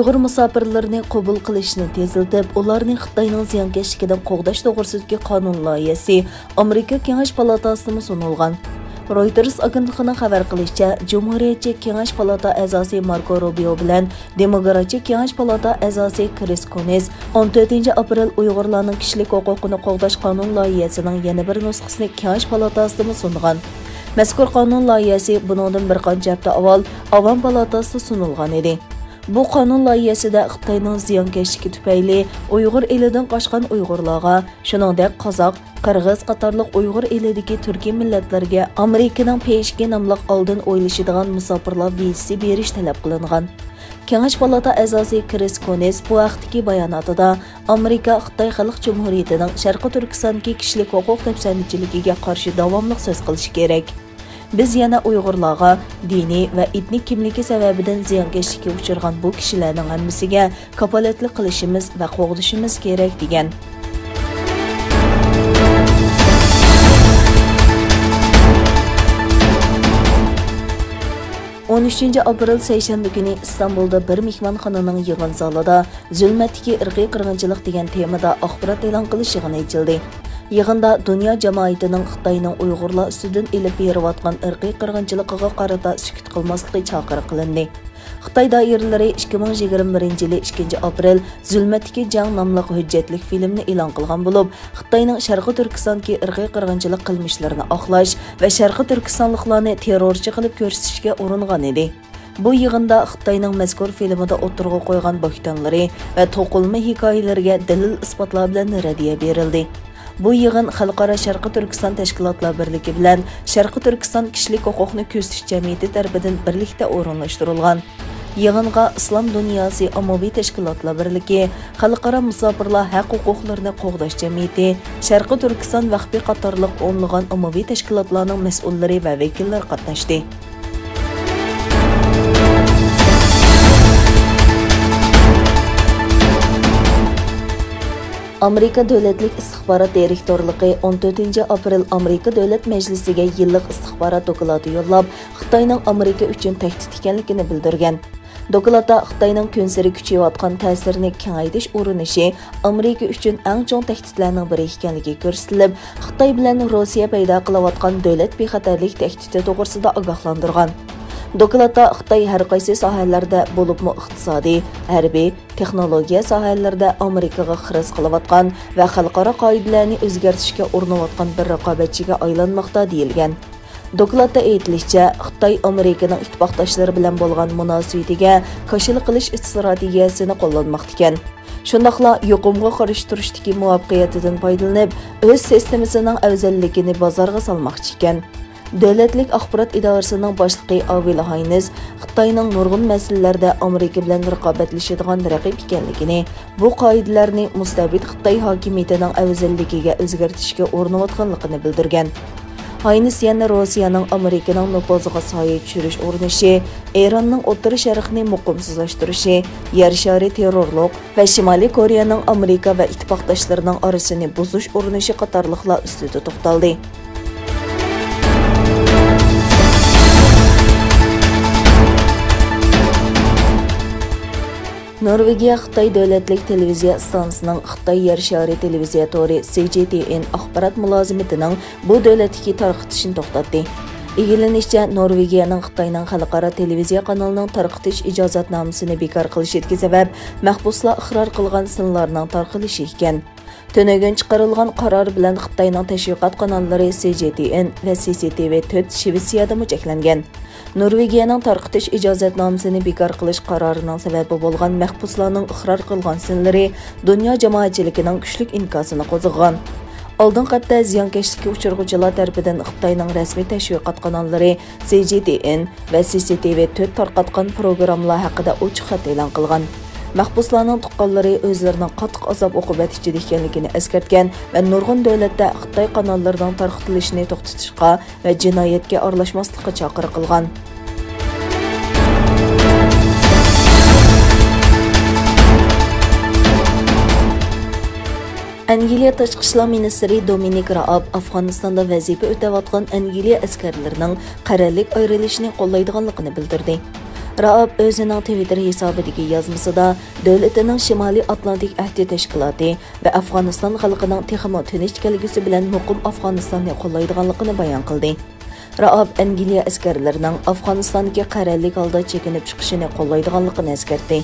Uyghur musafirlarini qabul qilishni teziltib, ularning Xitoyning ziyonkashligidan qo'g'dash to'g'risidagi qonun loyihasi Amerika Kengash palatasida sunilgan. Reuters agentligining xabar qilishicha, Cumhuriyetçi Kengash palata a'zosi Marco Rubio bilan Demokratchi Kengash palata a'zosi Chris Coons 14 aprel Uyg'urlarning kishilik huquqini qo'g'dash qonun loyihasining yana bir nusxasini Kengash palatasida sungan. Mazkur qonun loyihasi buningdan bir qancha hafta avval Avam palatasida sunilgan edi. Bu qonun loyihasida Xitoyning ziyonkashligi tufayli Uyg'ur elidan qochgan Uyg'urlarga, shuningdek Qozoq, Qirg'iz qatorliq Uyg'ur elidagi turkiy millatlarga Amerikaning peshki nomli oldin o'ylashadigan musofirlar vizasi berish talab qilingan. Kengash palata a'zosi Chris Coons bu vaqtdagi bayonotida Amerika Xitoy Xalq Jumhuriyatining Sharqi Turkistondagi kishilik huquq tafsirchiligiga qarshi davomli so'z qilish kerak. Biz yana Uyg'urlarga diniy va etnik kimligi sababidan ziyonkashlikka uchragan bu kishilarning hammasiga kapolatlik qilishimiz va qo'g'dishimiz kerak degan. Aprel seshanba kuni İstanbulda bir mehmonxonaning yig'in zalida zulmatdagi irqiy qirg'inchilik degan temada axborot e'lon qilish yig'ini ochildi. Yig'inda dunyo jamoatining Xitoyning Uyg'urlar ustidan elib berayotgan irqiy qirg'inchiligiga qarata sukut qilmasligi chaqiriq qilindi. Xitoy doiralari 2021 yil 2 aprel Zulmatdagi jang nomli hujjatlik filmni e'lon qilgan bo'lib, Xitoyning Sharqi Turkistondagi irqiy qirg'inchilik qilmishlarini oqlash va Sharqi Turkistonliklarni terrorchi qilib ko'rsatishga uringan edi. Bu yig'inda Xitoyning mazkur filmida o'tirg'i qo'ygan bo'xtonlari va to'qilma hikoyalarga dalil isbotlar bilan radiya berildi. Bu yig'in Xalqaro Sharqi Turkiston tashkilotlar birligi bilan Sharqi Turkiston kishilik huquqni ko'zitish jamiyati tomonidan birlikda o'rinlashtirilgan. Yig'inga Islom dunyosi ommaviy tashkilotlar birligi, Xalqaro musofirlar haq huquqlarini qo'g'dash jamiyati, Sharqi Turkiston vaqfi qatorliq o'nlagan ommaviy tashkilotlarning mas'ullari va vakillari qatnashdi. Amerika Davlatlik istixborot direktorligi 14 aprel Amerika Davlat Majlisiga yillik istixborot doklati yo'llab, Xitoyning Amerika uchun tahdid ekanligini bildirgan. Dokladda Xitoyning kunsari kuchayotgan ta'sirini kengaytirish urinishi Amerika uchun eng chong tahdidlarning biri ekanligi ko'rsatilib, Xitoy bilan Rossiya paydo qilayotgan davlat bexatarlik tahdidi to'g'risida ogohlantirgan. Dokladda Xitoy har qaysi sohalarda bo'libmi iqtisodiy, harbiy, texnologiya sohalarida Amerikaga xiris qilayotgan va xalqaro qoidalarni o'zgartirishga urinayotgan bir raqobatchiga aylanmoqda deyilgan. Dokladda aytilishicha, Xitoy Amerikaning ittifoqdoshlari bilan bo'lgan munosabatiga qarshilik qilish strategiyasini qo'llanmoqda ekan. Shundaqla yuqumga qarshi turishdagi muvaffaqiyatidan foydalanib, o'z sistemasining afzalligini bozorga salmoqchi ekan. Davlatlik axborot idorasining boshlig'i Avil Haynes Xitoyning nurg'un masalalarda Amerika bilan raqobatlashadigan raqib ekanligini, bu qoidalarni mustabid Xitoy hokimiyatining afzalligiga o'zgartirishga urinayotganligini bildirgan. Haynes yana Rossiyaning Amerikaning nufuziga soya tushirish urinishi, Eronning O'rta Sharqni muqimsizlashtirishi, yer shari terrorlik va Shimoliy Koreyaning Amerika va ittifoqdoshlarining orasini buzish urinishi qatorliqlar ustida to'xtaldi. Norvegiya Xitoy davlatlik televiziya stansiyasining Xitoy yer shari televiziya tori CGTN axborot mulozimatining bu davlatdagi tarqatishini to'xtatdi. Egilanishicha, Norvegiyaning Xitoyning xalqaro televiziya kanalining tarqatish ijozatnomasini bekor qilishidagi sabab mahbuslar iqror qilgan sinlarning tarqalishi ekan. Tönögün chiqarilgan qaror bilan Xitoyning tashviqot kanallari CGTN va CCTV4 Shvetsiyada cheklangan. Norvegiyaning tarqatish ijozatnomasini bekor qilish qarorining sababi bo'lgan mahbuslarning iqror qilgan sinlari dunyo jamoatchiligining kuchli inkosini qo'zg'agan. Oldin qatta ziyonkashlikka uchirg'uvchilar tarafidan Xitoyning rasmiy tashviqot kanallari CGTN va CCTV4 tarqatgan programmalar haqida ochiq xat e'lon qilgan. Mahbuslarning tuqqanlari o'zlarining qattiq azob uqubat ichida ekanligini eskartgan va nurg'un davlatda Xitoy kanallarining tarqatilishini to'xtatishga va jinoyatga aralashmaslikka chaqiriq qilgan. ئەنگىلىيە Tashqi ishlar ministri Dominik Raab Afg'onistonda vazifa o'tayotgan ئەنگىلىيە ئەسكەرلىرىنىڭ قەرەللىك ayrilishini qo'llaydiganligini bildirdi. Raab o'zining Twitter hisobidagi yozmasida davlatining Shimoliy Atlantik ahdi tashkiloti va Afg'oniston xalqining texmo tinch kelgusi bilan muqim Afg'onistonni qo'llaydiganligini bayon qildi. Raab ئەنگىلىيە ئەسكەرلىرىنىڭ ئافغانىستاندىكى قەرەللىك holda chekinib chiqishini qo'llaydiganligini eskartdi.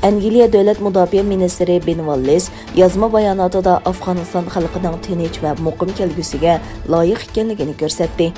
ئەنگىلىيە davlat mudofaa ministri Ben Wallace yozma bayonotida Afg'oniston xalqining tinch va muqim kelgusiga loyiq ekanligini ko'rsatdi.